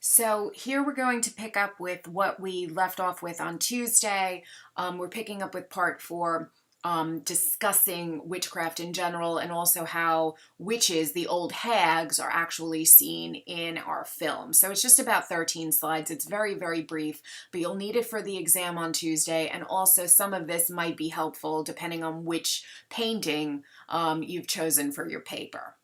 So here we're going to pick up with what we left off with on Tuesday. We're picking up with part 4, discussing witchcraft in general and also how witches, the old hags, are actually seen in our film. So it's just about 13 slides. It's very, very brief, but you'll need it for the exam on Tuesday. And also some of this might be helpful depending on which painting you've chosen for your paper.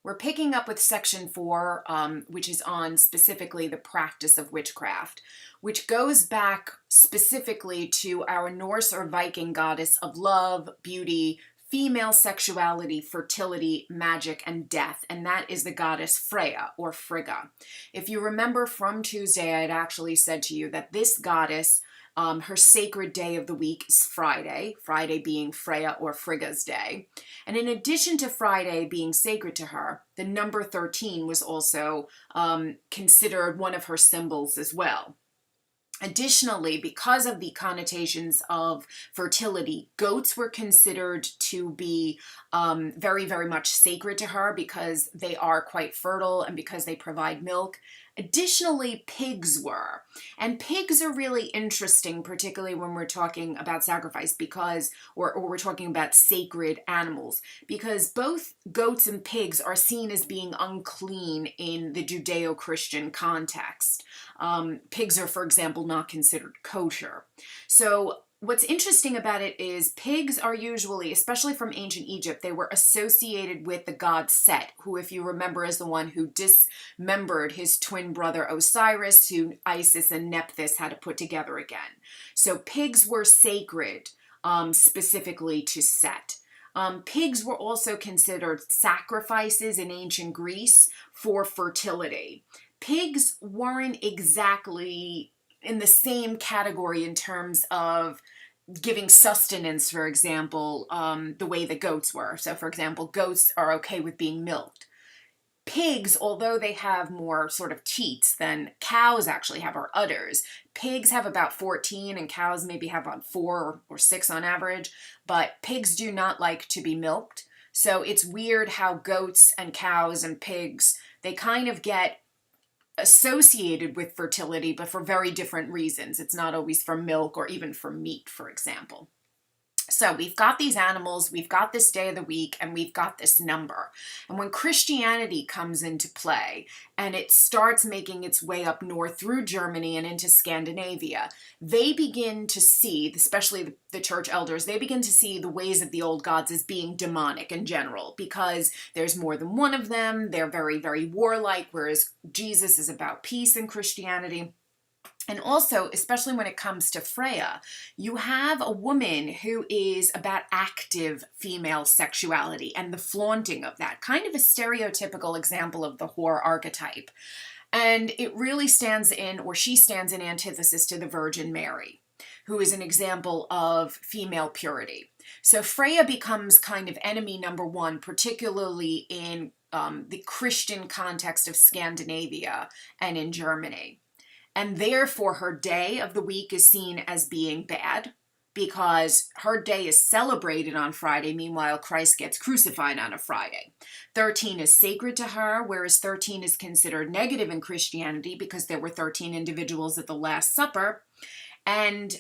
We're picking up with section 4, which is on specifically the practice of witchcraft, which goes back specifically to our Norse or Viking goddess of love, beauty, female sexuality, fertility, magic, and death, and that is the goddess Freya or Frigga. If you remember from Tuesday, I had actually said to you that this goddess, her sacred day of the week is Friday, Friday being Freya or Frigga's day. And in addition to Friday being sacred to her, the number 13 was also considered one of her symbols as well. Additionally, because of the connotations of fertility, goats were considered to be very, very much sacred to her because they are quite fertile and because they provide milk. Additionally, pigs were. And pigs are really interesting, particularly when we're talking about sacrifice because, or we're talking about sacred animals, because both goats and pigs are seen as being unclean in the Judeo-Christian context. Pigs are, for example, not considered kosher. So what's interesting about it is pigs are usually, especially from ancient Egypt, they were associated with the god Set, who, if you remember, is the one who dismembered his twin brother Osiris, who Isis and Nephthys had to put together again. So pigs were sacred, specifically to Set. Pigs were also considered sacrifices in ancient Greece for fertility. Pigs weren't exactly in the same category in terms of giving sustenance, for example, the way the goats were. So, for example, goats are okay with being milked. Pigs, although they have more sort of teats than cows actually have, or udders, pigs have about 14 and cows maybe have about 4 or 6 on average, but pigs do not like to be milked. So it's weird how goats and cows and pigs, they kind of get associated with fertility, but for very different reasons. It's not always for milk or even for meat, for example. So we've got these animals, we've got this day of the week, and we've got this number. And when Christianity comes into play and it starts making its way up north through Germany and into Scandinavia, they begin to see, especially the church elders, they begin to see the ways of the old gods as being demonic in general because there's more than one of them. They're very, very warlike, whereas Jesus is about peace in Christianity. And also, especially when it comes to Freya, you have a woman who is about active female sexuality and the flaunting of that, kind of a stereotypical example of the whore archetype. And it really stands in, or she stands in antithesis to the Virgin Mary, who is an example of female purity. So Freya becomes kind of enemy number one, particularly in the Christian context of Scandinavia and in Germany. And therefore, her day of the week is seen as being bad because her day is celebrated on Friday. Meanwhile, Christ gets crucified on a Friday. 13 is sacred to her, whereas 13 is considered negative in Christianity because there were 13 individuals at the Last Supper. And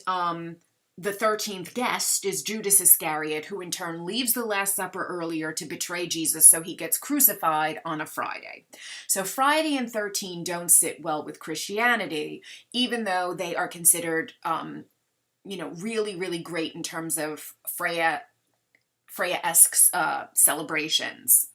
the 13th guest is Judas Iscariot, who in turn leaves the Last Supper earlier to betray Jesus, so he gets crucified on a Friday. So Friday and 13 don't sit well with Christianity, even though they are considered, really, really great in terms of Freya-esque celebrations.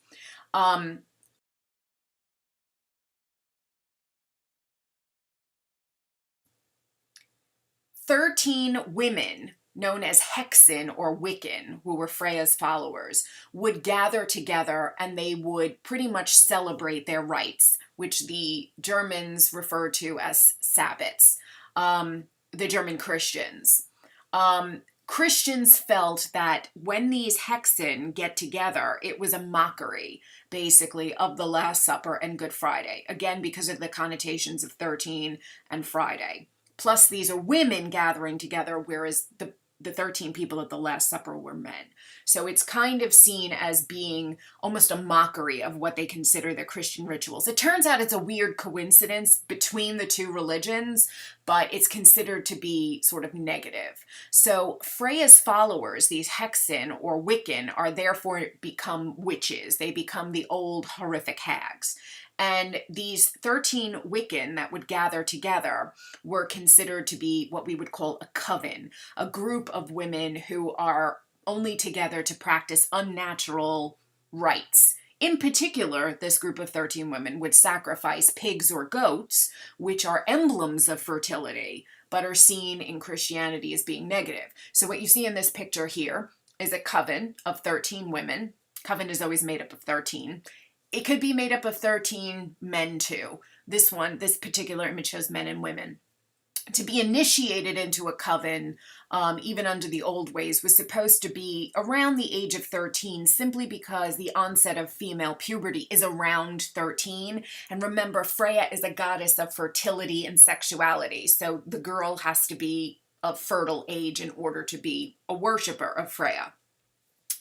13 women, known as Hexen or Wiccan, who were Freya's followers, would gather together and they would pretty much celebrate their rites, which the Germans refer to as Sabbats, the German Christians. Christians felt that when these Hexen get together, it was a mockery, basically, of the Last Supper and Good Friday, again, because of the connotations of 13 and Friday. Plus, these are women gathering together, whereas the 13 people at the Last Supper were men. So it's kind of seen as being almost a mockery of what they consider the Christian rituals. It turns out it's a weird coincidence between the two religions, but it's considered to be sort of negative. So Freya's followers, these Hexen or Wiccan, are therefore become witches. They become the old horrific hags. And these 13 Wiccan that would gather together were considered to be what we would call a coven, a group of women who are only together to practice unnatural rites. In particular, this group of 13 women would sacrifice pigs or goats, which are emblems of fertility, but are seen in Christianity as being negative. So what you see in this picture here is a coven of 13 women. Coven is always made up of 13. It could be made up of 13 men too. This particular image shows men and women. To be initiated into a coven, even under the old ways, was supposed to be around the age of 13, simply because the onset of female puberty is around 13. And remember, Freya is a goddess of fertility and sexuality, so the girl has to be of fertile age in order to be a worshiper of Freya.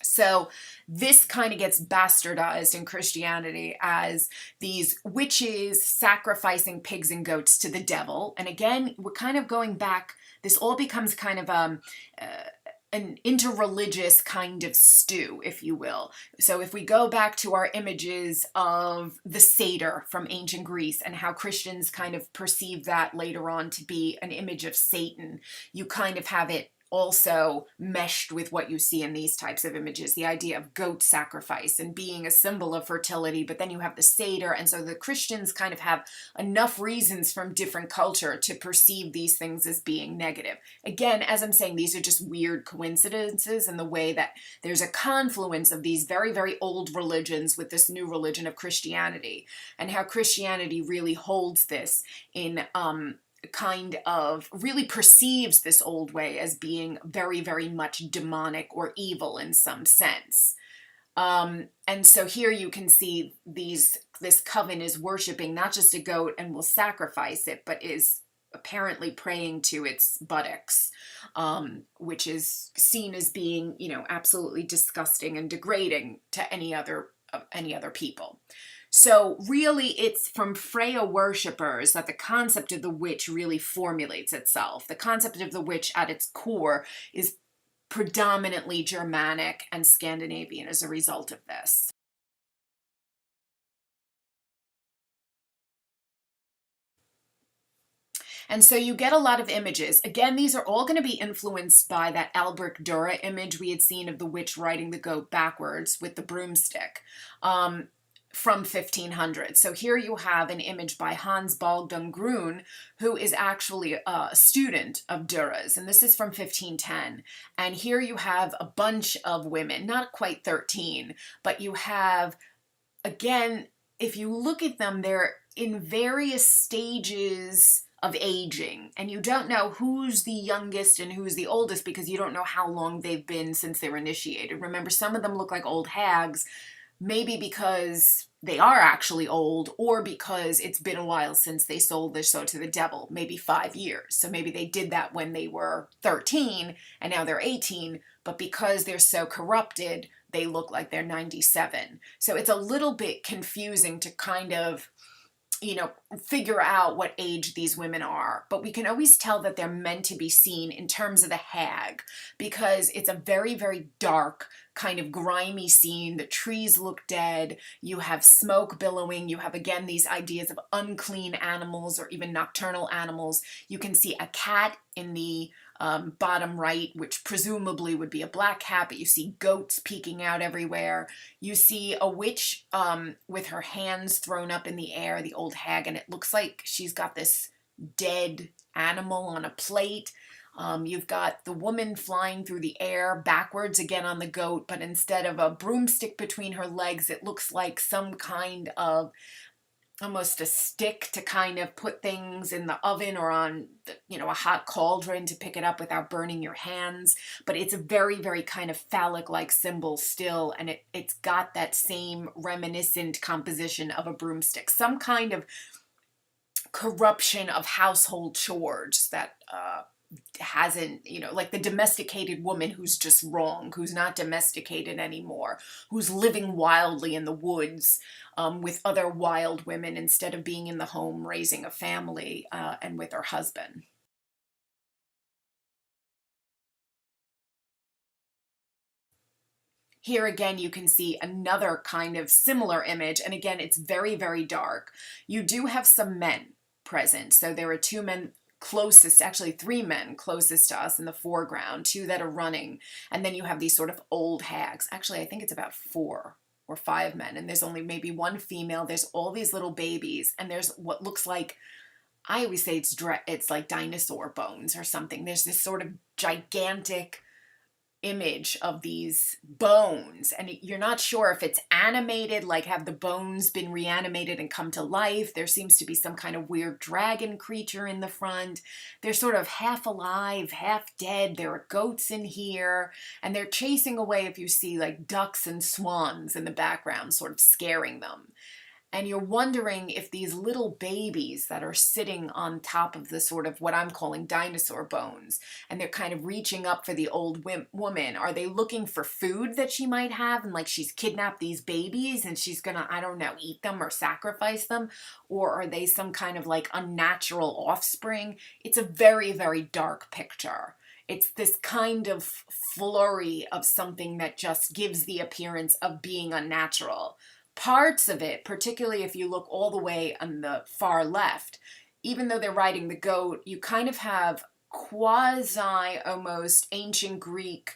So this kind of gets bastardized in Christianity as these witches sacrificing pigs and goats to the devil. And again, we're kind of going back, this all becomes kind of an interreligious kind of stew, if you will. So if we go back to our images of the satyr from ancient Greece and how Christians kind of perceive that later on to be an image of Satan, you kind of have it also meshed with what you see in these types of images, the idea of goat sacrifice and being a symbol of fertility, but then you have the satyr, and so the Christians kind of have enough reasons from different culture to perceive these things as being negative. Again, as I'm saying, these are just weird coincidences in the way that there's a confluence of these very, very old religions with this new religion of Christianity, and how Christianity really holds this in kind of really perceives this old way as being very, very much demonic or evil in some sense. And so here you can see this coven is worshiping not just a goat and will sacrifice it, but is apparently praying to its buttocks, which is seen as being, absolutely disgusting and degrading to any other people. So really, it's from Freya worshippers that the concept of the witch really formulates itself. The concept of the witch at its core is predominantly Germanic and Scandinavian as a result of this. And so you get a lot of images. Again, these are all going to be influenced by that Albrecht Dürer image we had seen of the witch riding the goat backwards with the broomstick. From 1500. So here you have an image by Hans Bogdan Grun, who is actually a student of Dürer's, and this is from 1510. And here you have a bunch of women, not quite 13, but you have, again, if you look at them, they're in various stages of aging, and you don't know who's the youngest and who's the oldest because you don't know how long they've been since they were initiated. Remember, some of them look like old hags, maybe because they are actually old, or because it's been a while since they sold their soul to the devil, maybe 5 years. So maybe they did that when they were 13 and now they're 18, but because they're so corrupted, they look like they're 97. So it's a little bit confusing to kind of, figure out what age these women are. But we can always tell that they're meant to be seen in terms of the hag, because it's a very, very dark, kind of grimy scene. The trees look dead. You have smoke billowing. You have, again, these ideas of unclean animals or even nocturnal animals. You can see a cat in the bottom right, which presumably would be a black cat, but you see goats peeking out everywhere. You see a witch with her hands thrown up in the air, the old hag, and it looks like she's got this dead animal on a plate. You've got the woman flying through the air backwards again on the goat, but instead of a broomstick between her legs, it looks like some kind of almost a stick to kind of put things in the oven or on, a hot cauldron to pick it up without burning your hands. But it's a very, very kind of phallic-like symbol still, and it's got that same reminiscent composition of a broomstick, some kind of corruption of household chores that hasn't, like the domesticated woman who's just wrong, who's not domesticated anymore, who's living wildly in the woods with other wild women instead of being in the home raising a family and with her husband. Here again, you can see another kind of similar image, and again, it's very, very dark. You do have some men present, so there are two men closest, actually three men closest to us in the foreground, two that are running, and then you have these sort of old hags. Actually, I think it's about 4 or 5 men, and there's only maybe one female. There's all these little babies, and there's what looks like, I always say it's like dinosaur bones or something. There's this sort of gigantic image of these bones, and you're not sure if it's animated, like have the bones been reanimated and come to life. There seems to be some kind of weird dragon creature in the front. They're sort of half alive, half dead. There are goats in here, and they're chasing away, if you see, like ducks and swans in the background, sort of scaring them. And you're wondering if these little babies that are sitting on top of the sort of what I'm calling dinosaur bones, and they're kind of reaching up for the old woman, are they looking for food that she might have, and like she's kidnapped these babies and she's gonna, I don't know, eat them or sacrifice them? Or are they some kind of like unnatural offspring? It's a very, very dark picture. It's this kind of flurry of something that just gives the appearance of being unnatural. Parts of it, particularly if you look all the way on the far left, even though they're riding the goat, you kind of have quasi almost ancient Greek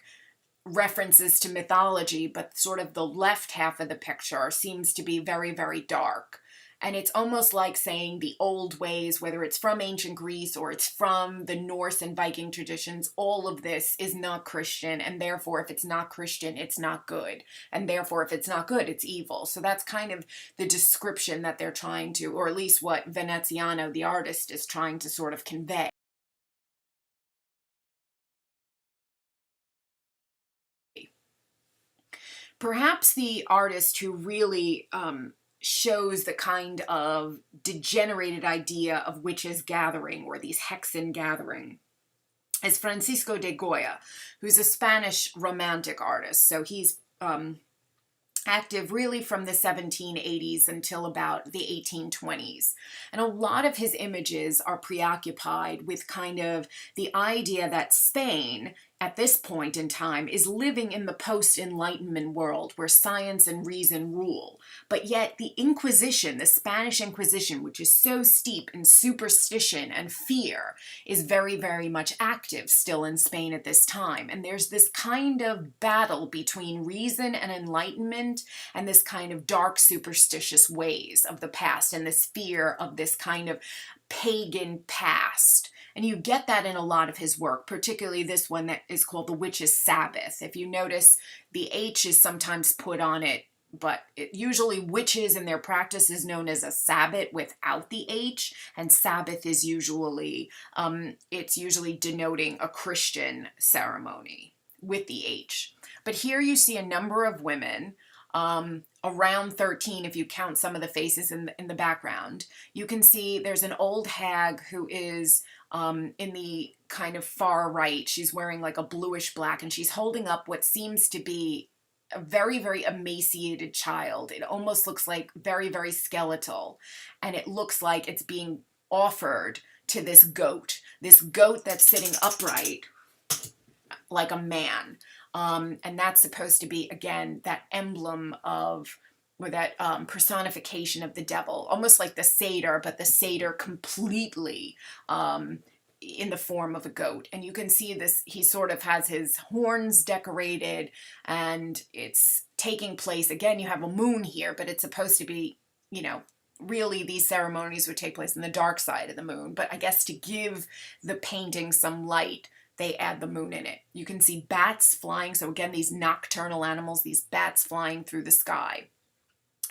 references to mythology, but sort of the left half of the picture seems to be very, very dark. And it's almost like saying the old ways, whether it's from ancient Greece or it's from the Norse and Viking traditions, all of this is not Christian. And therefore, if it's not Christian, it's not good. And therefore, if it's not good, it's evil. So that's kind of the description that they're trying to, or at least what Veneziano, the artist, is trying to sort of convey. Perhaps the artist who really shows the kind of degenerated idea of witches gathering, or these hexen gathering, is Francisco de Goya, who's a Spanish romantic artist. So he's active really from the 1780s until about the 1820s. And a lot of his images are preoccupied with kind of the idea that Spain, at this point in time, is living in the post-Enlightenment world where science and reason rule. But yet the Inquisition, the Spanish Inquisition, which is so steep in superstition and fear, is very, very much active still in Spain at this time. And there's this kind of battle between reason and enlightenment and this kind of dark superstitious ways of the past and this fear of this kind of pagan past. And you get that in a lot of his work, particularly this one that is called The Witch's Sabbath. If you notice, the H is sometimes put on it, but usually witches in their practice is known as a Sabbath without the H, and Sabbath is usually, it's usually denoting a Christian ceremony with the H. But here you see a number of women, around 13 if you count some of the faces in the background. You can see there's an old hag who is in the kind of far right. She's wearing like a bluish black, and she's holding up what seems to be a very, very emaciated child. It almost looks like very, very skeletal, and it looks like it's being offered to this goat that's sitting upright like a man. And that's supposed to be, again, that emblem of, or that personification of the devil, almost like the satyr, but the satyr completely in the form of a goat. And you can see this, he sort of has his horns decorated, and it's taking place, again, you have a moon here, but it's supposed to be, you know, really these ceremonies would take place in the dark side of the moon. But I guess to give the painting some light, they add the moon in it. You can see bats flying. So again, these nocturnal animals, these bats flying through the sky.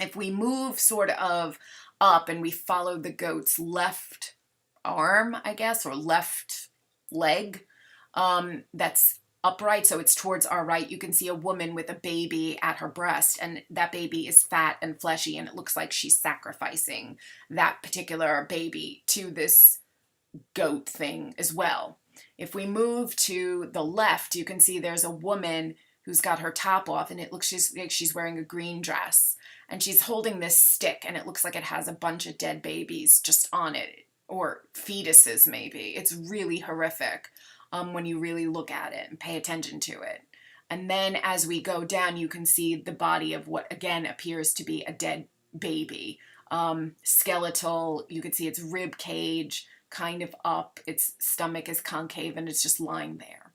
If we move sort of up and we follow the goat's left arm, I guess, or left leg, that's upright, so it's towards our right, you can see a woman with a baby at her breast, and that baby is fat and fleshy, and it looks like she's sacrificing that particular baby to this goat thing as well. If we move to the left, you can see there's a woman who's got her top off, and it looks like she's wearing a green dress. And she's holding this stick, and it looks like it has a bunch of dead babies just on it, or fetuses maybe. It's really horrific when you really look at it and pay attention to it. And then as we go down, you can see the body of what, again, appears to be a dead baby. Skeletal, you can see its rib cage kind of up, its stomach is concave, and it's just lying there.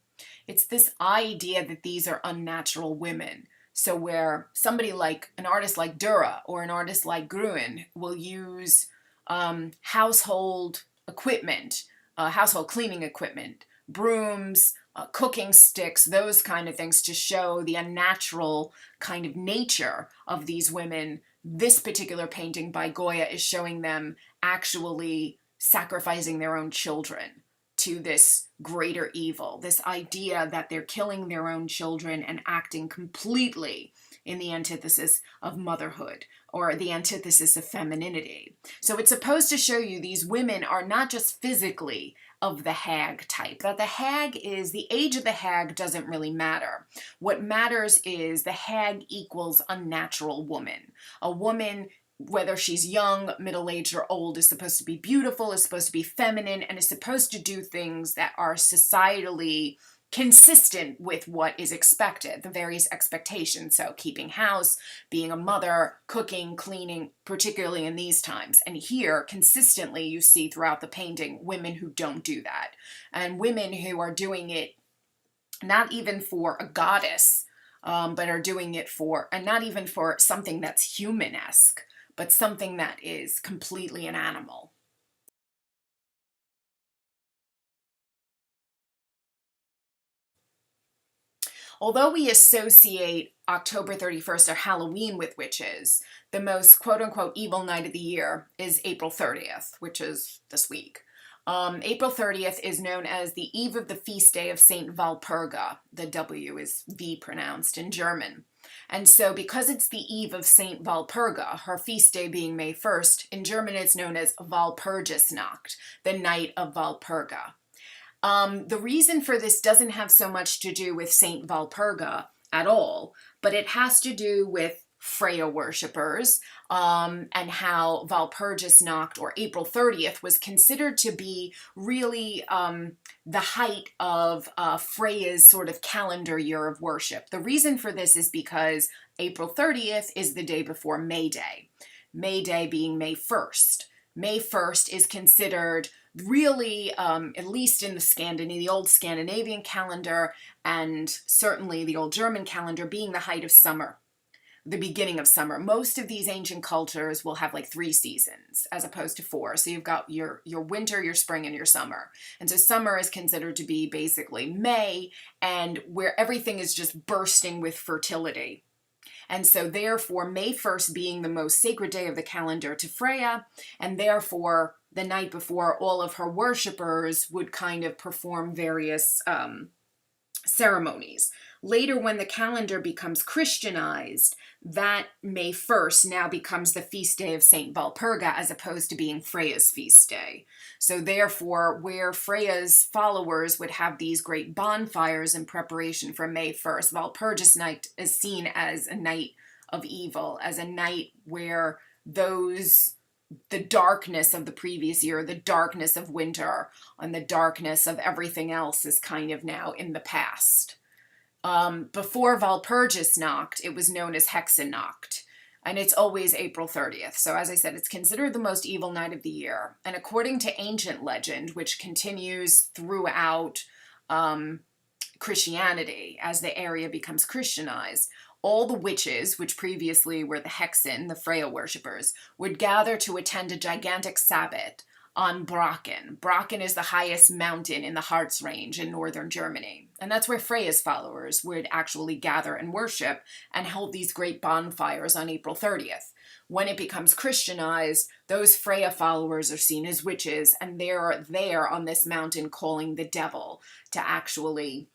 It's this idea that these are unnatural women. So where somebody like an artist like Dürer or an artist like Gruen will use household equipment, household cleaning equipment, brooms, cooking sticks, those kind of things to show the unnatural kind of nature of these women. This particular painting by Goya is showing them actually sacrificing their own children to this greater evil, this idea that they're killing their own children and acting completely in the antithesis of motherhood or the antithesis of femininity. So it's supposed to show you these women are not just physically of the hag type, that the hag is, the age of the hag doesn't really matter. What matters is the hag equals unnatural woman. A woman, whether she's young, middle-aged, or old, is supposed to be beautiful, is supposed to be feminine, and is supposed to do things that are societally consistent with what is expected, the various expectations. So keeping house, being a mother, cooking, cleaning, particularly in these times. And here, consistently, you see throughout the painting women who don't do that. And women who are doing it not even for a goddess, but are doing it for, and not even for something that's human-esque, but something that is completely an animal. Although we associate October 31st or Halloween with witches, the most quote-unquote evil night of the year is April 30th, which is this week. April 30th is known as the eve of the feast day of Saint Walpurga. The W is V pronounced in German. And so because it's the eve of Saint Walpurga, her feast day being May 1st, in German it's known as Walpurgisnacht, the night of Walpurga. The reason for this doesn't have so much to do with Saint Walpurga at all, but it has to do with Freya worshippers, and how Walpurgisnacht, or April 30th, was considered to be really the height of Freya's sort of calendar year of worship. The reason for this is because April 30th is the day before May Day, May Day being May 1st. May 1st is considered really, at least in the old Scandinavian calendar, and certainly the old German calendar, being the height of summer, the beginning of summer. Most of these ancient cultures will have like 3 seasons as opposed to 4. So you've got your winter, your spring, and your summer. And so summer is considered to be basically May, and where everything is just bursting with fertility. And so therefore, May 1st being the most sacred day of the calendar to Freya, and therefore the night before, all of her worshippers would kind of perform various ceremonies. Later, when the calendar becomes Christianized, that May 1st now becomes the feast day of Saint Walpurga as opposed to being Freya's feast day. So therefore, where Freya's followers would have these great bonfires in preparation for May 1st, Walpurgis night is seen as a night of evil, as a night where the darkness of the previous year, the darkness of winter, and the darkness of everything else is kind of now in the past. Before Walpurgisnacht, it was known as Hexennacht, and it's always April 30th. So as I said, it's considered the most evil night of the year. And according to ancient legend, which continues throughout Christianity as the area becomes Christianized, all the witches, which previously were the Hexen, the Freya worshippers, would gather to attend a gigantic Sabbat on Brocken. Brocken is the highest mountain in the Harz range in northern Germany. And that's where Freya's followers would actually gather and worship and hold these great bonfires on April 30th. When it becomes Christianized, those Freya followers are seen as witches, and they're there on this mountain calling the devil to actually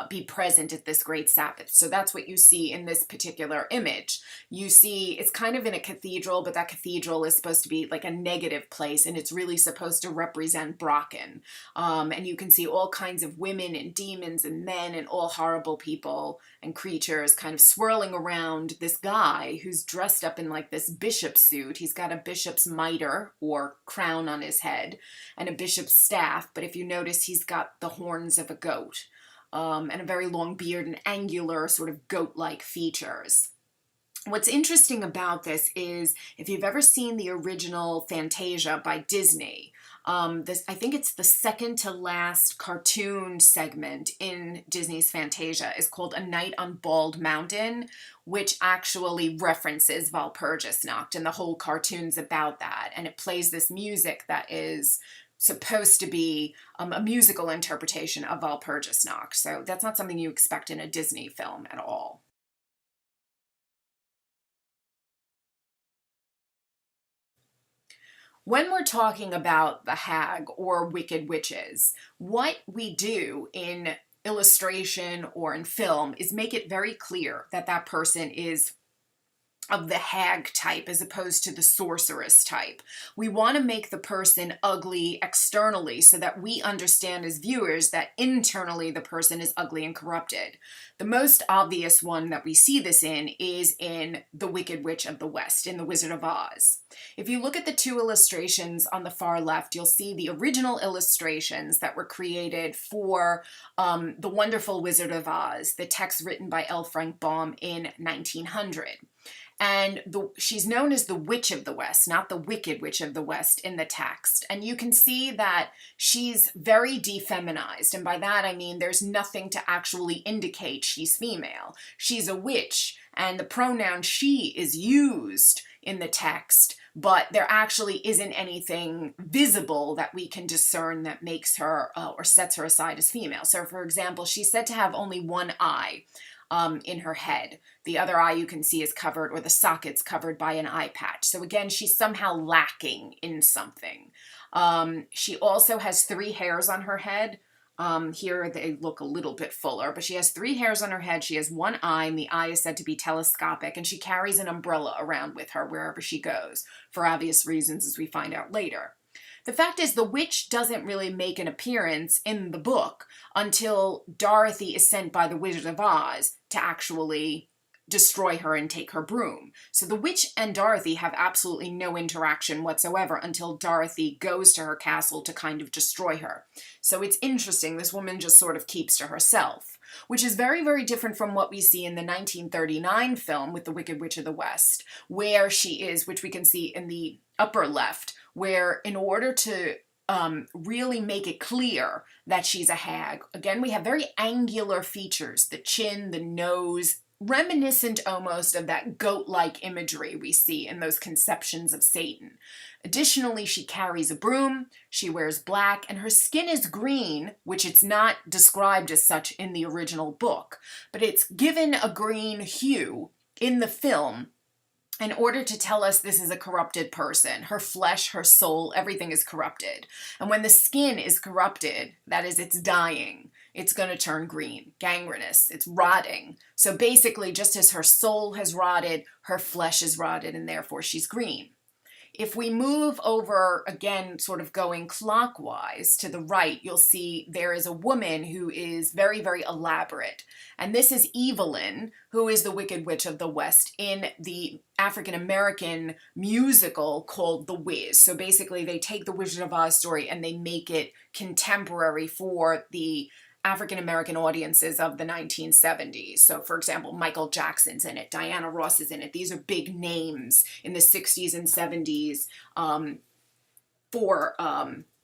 be present at this great Sabbath. So that's what you see in this particular image. You see it's kind of in a cathedral, but that cathedral is supposed to be like a negative place, and it's really supposed to represent Brocken. And you can see all kinds of women and demons and men and all horrible people and creatures kind of swirling around this guy who's dressed up in like this bishop suit. He's got a bishop's mitre or crown on his head and a bishop's staff, but if you notice, he's got the horns of a goat. And a very long beard and angular sort of goat-like features. What's interesting about this is if you've ever seen the original Fantasia by Disney, I think it's the second to last cartoon segment in Disney's Fantasia is called A Night on Bald Mountain, which actually references Walpurgisnacht, and the whole cartoon's about that. And it plays this music that is supposed to be a musical interpretation of Walpurgisnacht. So that's not something you expect in a Disney film at all. When we're talking about the hag or wicked witches, what we do in illustration or in film is make it very clear that that person is of the hag type as opposed to the sorceress type. We want to make the person ugly externally so that we understand as viewers that internally the person is ugly and corrupted. The most obvious one that we see this in is in The Wicked Witch of the West, in The Wizard of Oz. If you look at the two illustrations on the far left, you'll see the original illustrations that were created for The Wonderful Wizard of Oz, the text written by L. Frank Baum in 1900. And she's known as the Witch of the West, not the Wicked Witch of the West in the text. And you can see that she's very defeminized. And by that, I mean there's nothing to actually indicate she's female. She's a witch, and the pronoun she is used in the text, but there actually isn't anything visible that we can discern that makes her or sets her aside as female. So for example, she's said to have only one eye in her head. The other eye you can see is covered, or the socket's covered by an eye patch. So again, she's somehow lacking in something. She also has 3 hairs on her head. Here they look a little bit fuller, but she has 3 hairs on her head. She has 1 eye, and the eye is said to be telescopic, and she carries an umbrella around with her wherever she goes, for obvious reasons, as we find out later. The fact is, the witch doesn't really make an appearance in the book until Dorothy is sent by the Wizard of Oz to actually destroy her and take her broom. So the witch and Dorothy have absolutely no interaction whatsoever until Dorothy goes to her castle to kind of destroy her. So it's interesting, this woman just sort of keeps to herself, which is very, very different from what we see in the 1939 film with The Wicked Witch of the West, where she is, which we can see in the upper left, where in order to really make it clear that she's a hag, again, we have very angular features, the chin, the nose, reminiscent almost of that goat-like imagery we see in those conceptions of Satan. Additionally, she carries a broom, she wears black, and her skin is green, which it's not described as such in the original book, but it's given a green hue in the film in order to tell us this is a corrupted person. Her flesh, her soul, everything is corrupted. And when the skin is corrupted, that is, it's dying, it's going to turn green, gangrenous, it's rotting. So basically, just as her soul has rotted, her flesh is rotted, and therefore she's green. If we move over, again, sort of going clockwise to the right, you'll see there is a woman who is very, very elaborate. And this is Evelyn, who is the Wicked Witch of the West in the African-American musical called The Wiz. So basically, they take the Wizard of Oz story and they make it contemporary for the African-American audiences of the 1970s. So for example, Michael Jackson's in it, Diana Ross is in it. These are big names in the 60s and 70s for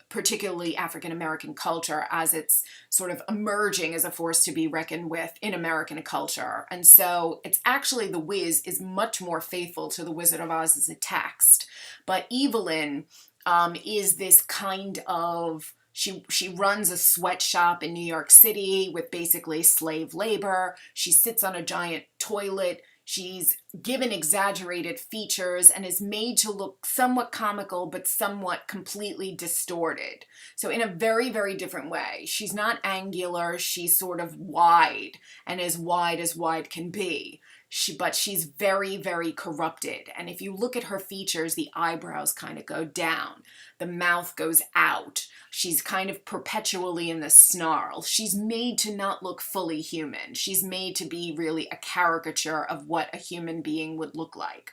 particularly African-American culture as it's sort of emerging as a force to be reckoned with in American culture. And so it's actually The Wiz is much more faithful to the Wizard of Oz as a text. But Evelyn is this kind of She runs a sweatshop in New York City with basically slave labor. She sits on a giant toilet. She's given exaggerated features and is made to look somewhat comical, but somewhat completely distorted. So in a very, very different way. She's not angular, she's sort of wide, and as wide can be. But she's very, very corrupted. And if you look at her features, the eyebrows kind of go down. The mouth goes out. She's kind of perpetually in the snarl. She's made to not look fully human. She's made to be really a caricature of what a human being would look like.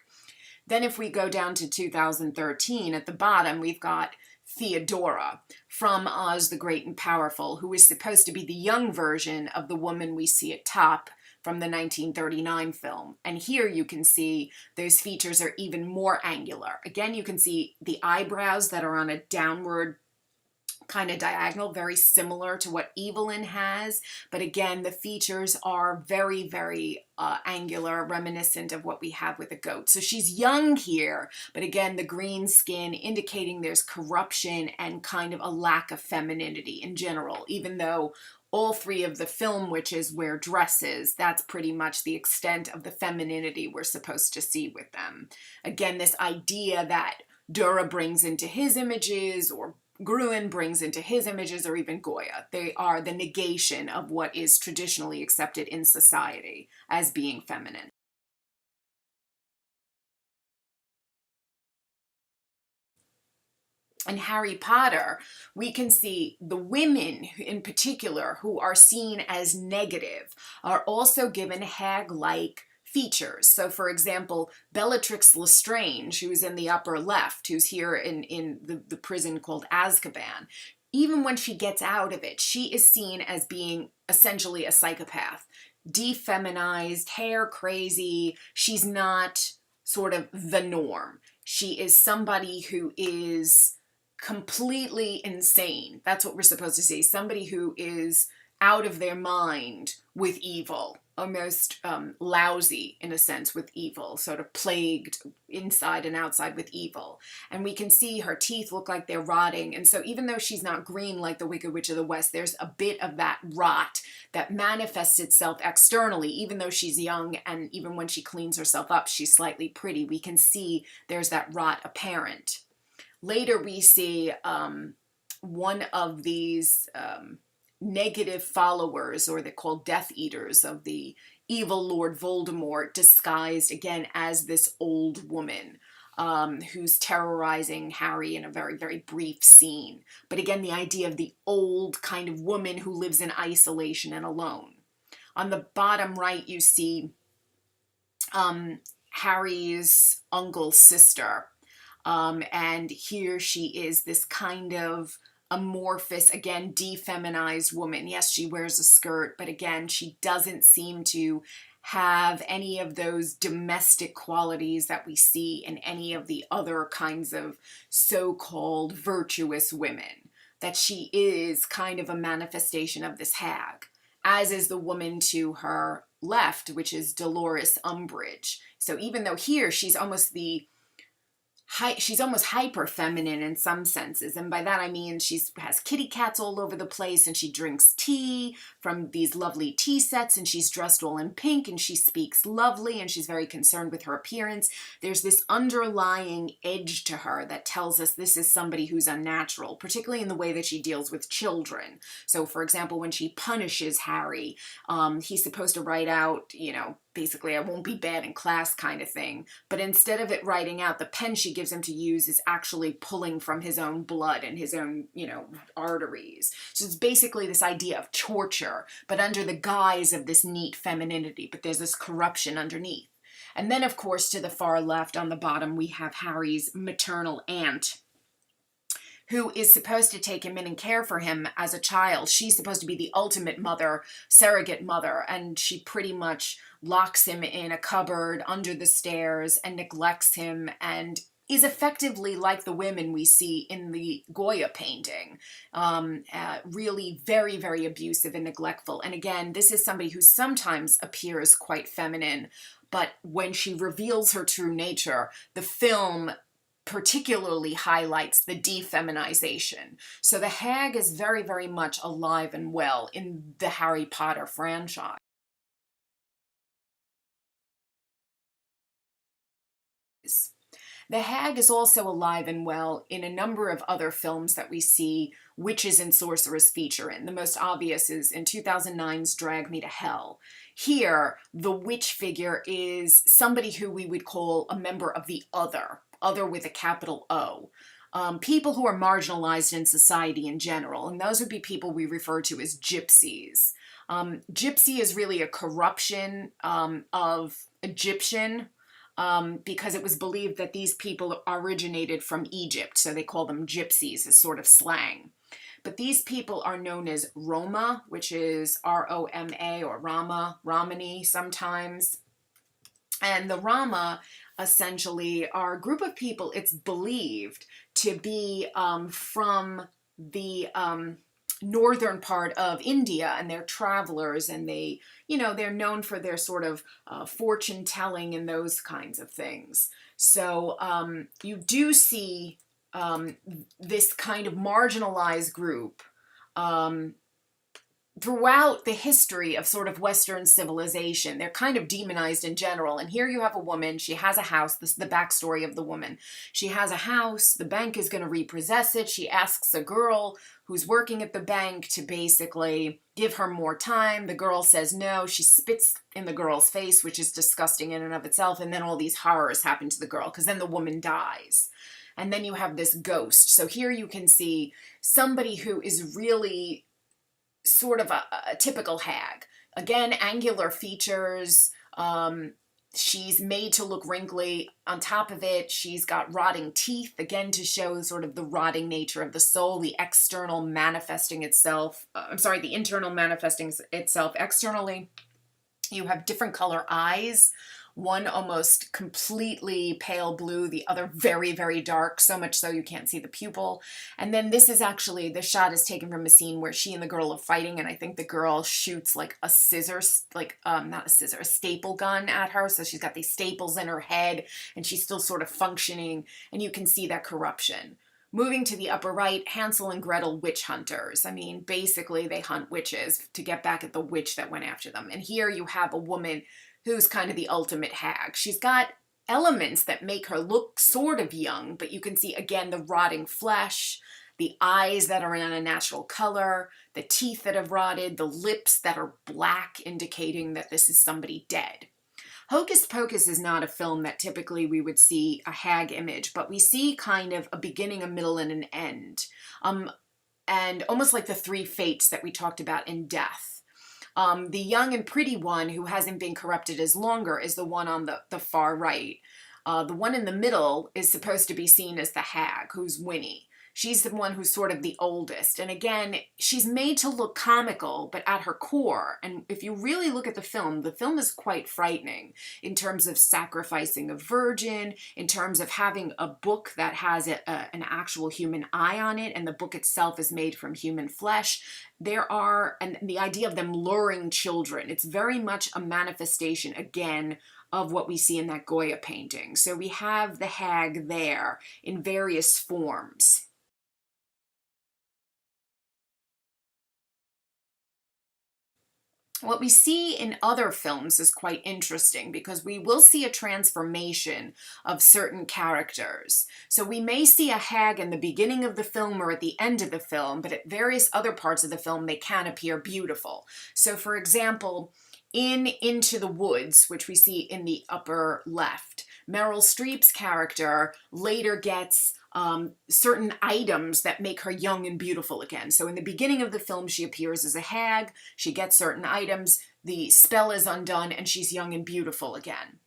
Then if we go down to 2013, at the bottom, we've got Theodora from Oz the Great and Powerful, who is supposed to be the young version of the woman we see at top from the 1939 film. And here you can see those features are even more angular. Again, you can see the eyebrows that are on a downward kind of diagonal, very similar to what Evelyn has. But again, the features are very, very angular, reminiscent of what we have with a goat. So she's young here, but again, the green skin indicating there's corruption and kind of a lack of femininity in general, even though all three of the film witches wear dresses. That's pretty much the extent of the femininity we're supposed to see with them. Again, this idea that Dura brings into his images, or Gruen brings into his images, or even Goya. They are the negation of what is traditionally accepted in society as being feminine. In Harry Potter, we can see the women in particular who are seen as negative are also given hag-like features. So for example, Bellatrix Lestrange, who's in the upper left, who's here in the prison called Azkaban, even when she gets out of it, she is seen as being essentially a psychopath. Defeminized, hair crazy, she's not sort of the norm. She is somebody who is completely insane. That's what we're supposed to see. Somebody who is out of their mind with evil, almost lousy in a sense with evil, sort of plagued inside and outside with evil. And we can see her teeth look like they're rotting. And so even though she's not green like the Wicked Witch of the West, there's a bit of that rot that manifests itself externally. Even though she's young and even when she cleans herself up, she's slightly pretty, we can see there's that rot apparent. Later we see one of these negative followers, or they're called Death Eaters, of the evil Lord Voldemort, disguised again as this old woman who's terrorizing Harry in a very, very brief scene. But again, the idea of the old kind of woman who lives in isolation and alone. On the bottom right, you see Harry's uncle's sister. And here she is, this kind of amorphous, again, defeminized woman. Yes, she wears a skirt, but again, she doesn't seem to have any of those domestic qualities that we see in any of the other kinds of so-called virtuous women. That she is kind of a manifestation of this hag, as is the woman to her left, which is Dolores Umbridge. So even though here she's almost hyper feminine in some senses, and by that I mean she has kitty cats all over the place, and she drinks tea from these lovely tea sets, and she's dressed all in pink, and she speaks lovely, and she's very concerned with her appearance. There's this underlying edge to her that tells us this is somebody who's unnatural, particularly in the way that she deals with children. So for example, when she punishes Harry, he's supposed to write out, you know, basically, I won't be bad in class kind of thing. But instead of it writing out, the pen she gives him to use is actually pulling from his own blood and his own, you know, arteries. So it's basically this idea of torture, but under the guise of this neat femininity. But there's this corruption underneath. And then, of course, to the far left on the bottom, we have Harry's maternal aunt, who is supposed to take him in and care for him as a child. She's supposed to be the ultimate mother, surrogate mother, and she pretty much locks him in a cupboard under the stairs and neglects him, and is effectively like the women we see in the Goya painting. Really very, very abusive and neglectful. And again, this is somebody who sometimes appears quite feminine, but when she reveals her true nature, the film particularly highlights the defeminization. So the hag is very, very much alive and well in the Harry Potter franchise. The hag is also alive and well in a number of other films that we see witches and sorceress feature in. The most obvious is in 2009's Drag Me to Hell. Here, the witch figure is somebody who we would call a member of the other with a capital O. People who are marginalized in society in general, and those would be people we refer to as gypsies. Gypsy is really a corruption of Egyptian, because it was believed that these people originated from Egypt, so they call them gypsies as sort of slang. But these people are known as Roma, which is R-O-M-A, or Rama, Romani sometimes. And the Rama essentially are a group of people, it's believed, to be from the northern part of India, and they're travelers, and they're known for their sort of fortune telling and those kinds of things. So you do see this kind of marginalized group throughout the history of sort of Western civilization. They're kind of demonized in general. And here you have a woman, she has a house. This is the backstory of the woman. She has a house, the bank is going to repossess it. She asks a girl who's working at the bank to basically give her more time. The girl says no. She spits in the girl's face, which is disgusting in and of itself. And then all these horrors happen to the girl, because then the woman dies. And then you have this ghost. So here you can see somebody who is really sort of a typical hag. Again, angular features. She's made to look wrinkly. On top of it, she's got rotting teeth, again to show sort of the rotting nature of the soul, the internal manifesting itself externally. You have different color eyes. One almost completely pale blue, the other very, very dark, so much so you can't see the pupil. And then this is actually, the shot is taken from a scene where she and the girl are fighting, and I think the girl shoots like a a staple gun at her, so she's got these staples in her head, and she's still sort of functioning, and you can see that corruption. Moving to the upper right, Hansel and Gretel witch hunters. I mean, basically they hunt witches to get back at the witch that went after them. And here you have a woman who's kind of the ultimate hag. She's got elements that make her look sort of young, but you can see, again, the rotting flesh, the eyes that are in a natural color, the teeth that have rotted, the lips that are black, indicating that this is somebody dead. Hocus Pocus is not a film that typically we would see a hag image, but we see kind of a beginning, a middle, and an end. And almost like the three fates that we talked about in Death. The young and pretty one who hasn't been corrupted as longer is the one on the far right. The one in the middle is supposed to be seen as the hag, who's Winnie. She's the one who's sort of the oldest. And again, she's made to look comical, but at her core, and if you really look at the film is quite frightening in terms of sacrificing a virgin, in terms of having a book that has an actual human eye on it, and the book itself is made from human flesh. And the idea of them luring children, it's very much a manifestation, again, of what we see in that Goya painting. So we have the hag there in various forms. What we see in other films is quite interesting, because we will see a transformation of certain characters. So we may see a hag in the beginning of the film or at the end of the film, but at various other parts of the film they can appear beautiful. So for example, in Into the Woods, which we see in the upper left, Meryl Streep's character later gets certain items that make her young and beautiful again. So in the beginning of the film, she appears as a hag, she gets certain items, the spell is undone, and she's young and beautiful again.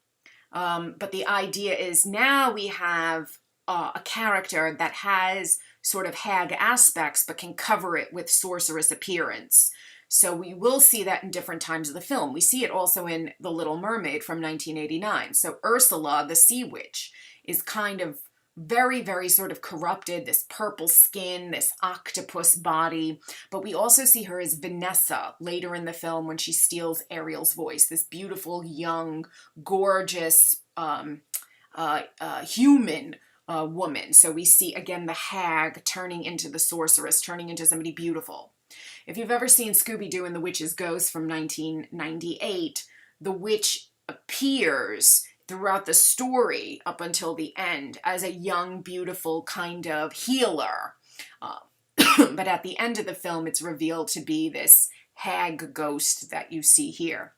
But the idea is now we have a character that has sort of hag aspects, but can cover it with sorceress appearance. So we will see that in different times of the film. We see it also in The Little Mermaid from 1989. So Ursula, the sea witch, is kind of very, very sort of corrupted, this purple skin, this octopus body. But we also see her as Vanessa later in the film when she steals Ariel's voice, this beautiful, young, gorgeous, human woman. So we see, again, the hag turning into the sorceress, turning into somebody beautiful. If you've ever seen Scooby-Doo and the Witch's Ghost from 1998, the witch appears throughout the story up until the end as a young, beautiful kind of healer. Uh, but at the end of the film, it's revealed to be this hag ghost that you see here.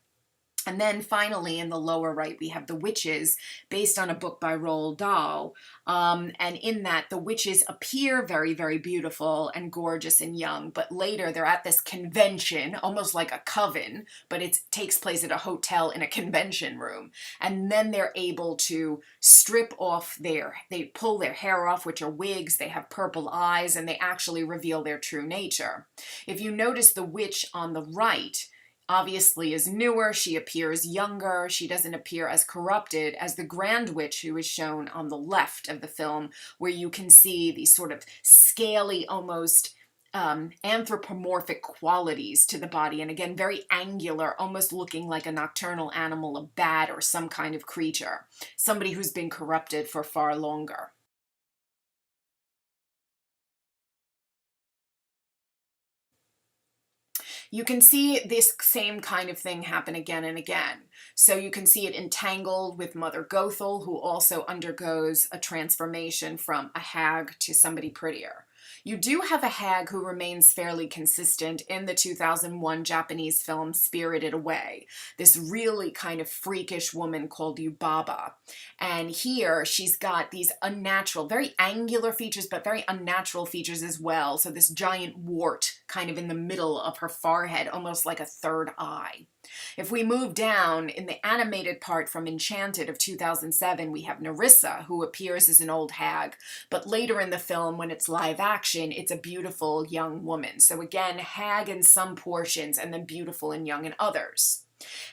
And then finally, in the lower right, we have The Witches, based on a book by Roald Dahl. And in that, the witches appear very, very beautiful and gorgeous and young. But later, they're at this convention, almost like a coven, but it takes place at a hotel in a convention room. And then they're able to strip off they pull their hair off, which are wigs. They have purple eyes, and they actually reveal their true nature. If you notice the witch on the right, obviously is newer, she appears younger, she doesn't appear as corrupted as the Grand Witch who is shown on the left of the film, where you can see these sort of scaly, almost anthropomorphic qualities to the body, and again, very angular, almost looking like a nocturnal animal, a bat or some kind of creature, somebody who's been corrupted for far longer. You can see this same kind of thing happen again and again. So you can see it entangled with Mother Gothel, who also undergoes a transformation from a hag to somebody prettier. You do have a hag who remains fairly consistent in the 2001 Japanese film Spirited Away, this really kind of freakish woman called Yubaba. And here she's got these unnatural, very angular features, but very unnatural features as well. So this giant wart kind of in the middle of her forehead, almost like a third eye. If we move down in the animated part from Enchanted of 2007, we have Nerissa, who appears as an old hag, but later in the film, when it's live action, it's a beautiful young woman. So again, hag in some portions and then beautiful and young in others.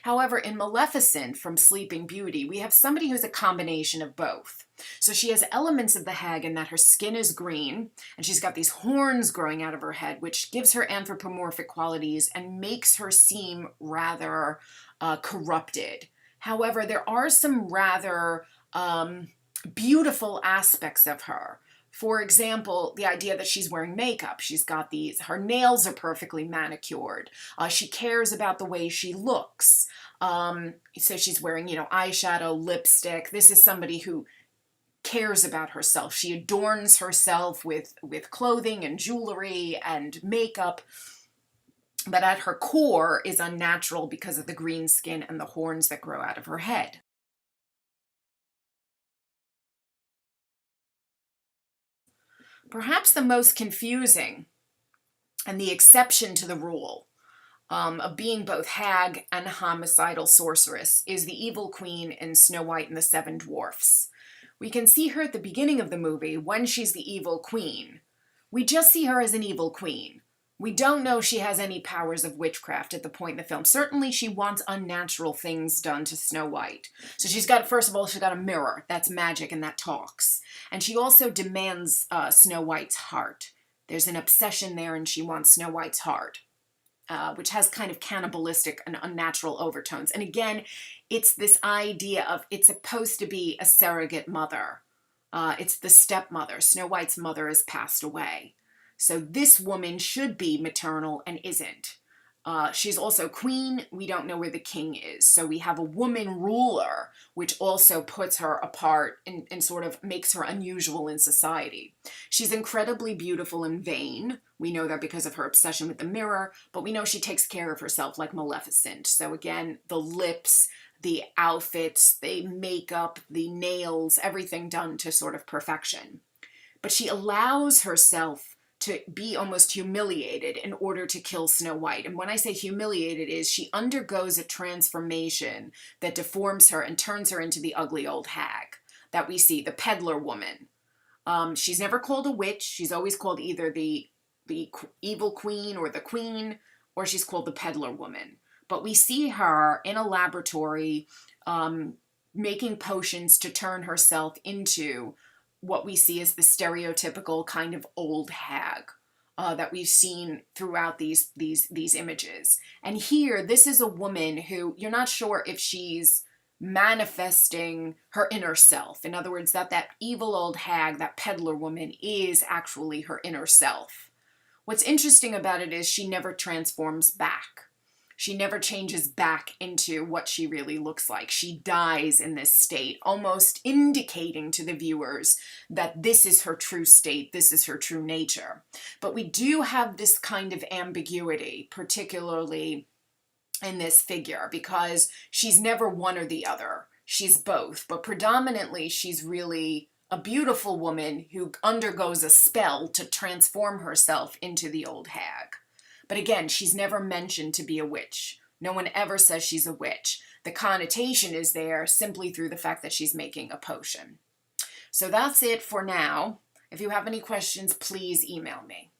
However, in Maleficent from Sleeping Beauty, we have somebody who's a combination of both. So she has elements of the hag in that her skin is green, and she's got these horns growing out of her head, which gives her anthropomorphic qualities and makes her seem rather corrupted. However, there are some rather beautiful aspects of her. For example, the idea that she's wearing makeup. She's got her nails are perfectly manicured. She cares about the way she looks. So she's wearing, eyeshadow, lipstick. This is somebody who cares about herself. She adorns herself with clothing and jewelry and makeup, but at her core is unnatural because of the green skin and the horns that grow out of her head. Perhaps the most confusing and the exception to the rule of being both hag and homicidal sorceress is the evil queen in Snow White and the Seven Dwarfs. We can see her at the beginning of the movie when she's the evil queen. We just see her as an evil queen. We don't know she has any powers of witchcraft at the point in the film. Certainly she wants unnatural things done to Snow White. So first of all, she's got a mirror. That's magic and that talks. And she also demands Snow White's heart. There's an obsession there and she wants Snow White's heart, which has kind of cannibalistic and unnatural overtones. And again, it's this idea of it's supposed to be a surrogate mother. It's the stepmother. Snow White's mother has passed away. So this woman should be maternal and isn't. She's also queen. We don't know where the king is. So we have a woman ruler, which also puts her apart and sort of makes her unusual in society. She's incredibly beautiful and vain. We know that because of her obsession with the mirror, but we know she takes care of herself like Maleficent. So again, the lips, the outfits, the makeup, the nails, everything done to sort of perfection. But she allows herself to be almost humiliated in order to kill Snow White. And when I say humiliated is she undergoes a transformation that deforms her and turns her into the ugly old hag that we see, the peddler woman. She's never called a witch. She's always called either the evil queen, or she's called the peddler woman. But we see her in a laboratory making potions to turn herself into what we see as the stereotypical kind of old hag that we've seen throughout these images. And here, this is a woman who you're not sure if she's manifesting her inner self. In other words, that evil old hag, that peddler woman, is actually her inner self. What's interesting about it is she never transforms back. She never changes back into what she really looks like. She dies in this state, almost indicating to the viewers that this is her true state, this is her true nature. But we do have this kind of ambiguity, particularly in this figure, because she's never one or the other. She's both, but predominantly she's really a beautiful woman who undergoes a spell to transform herself into the old hag. But again, she's never mentioned to be a witch. No one ever says she's a witch. The connotation is there simply through the fact that she's making a potion. So that's it for now. If you have any questions, please email me.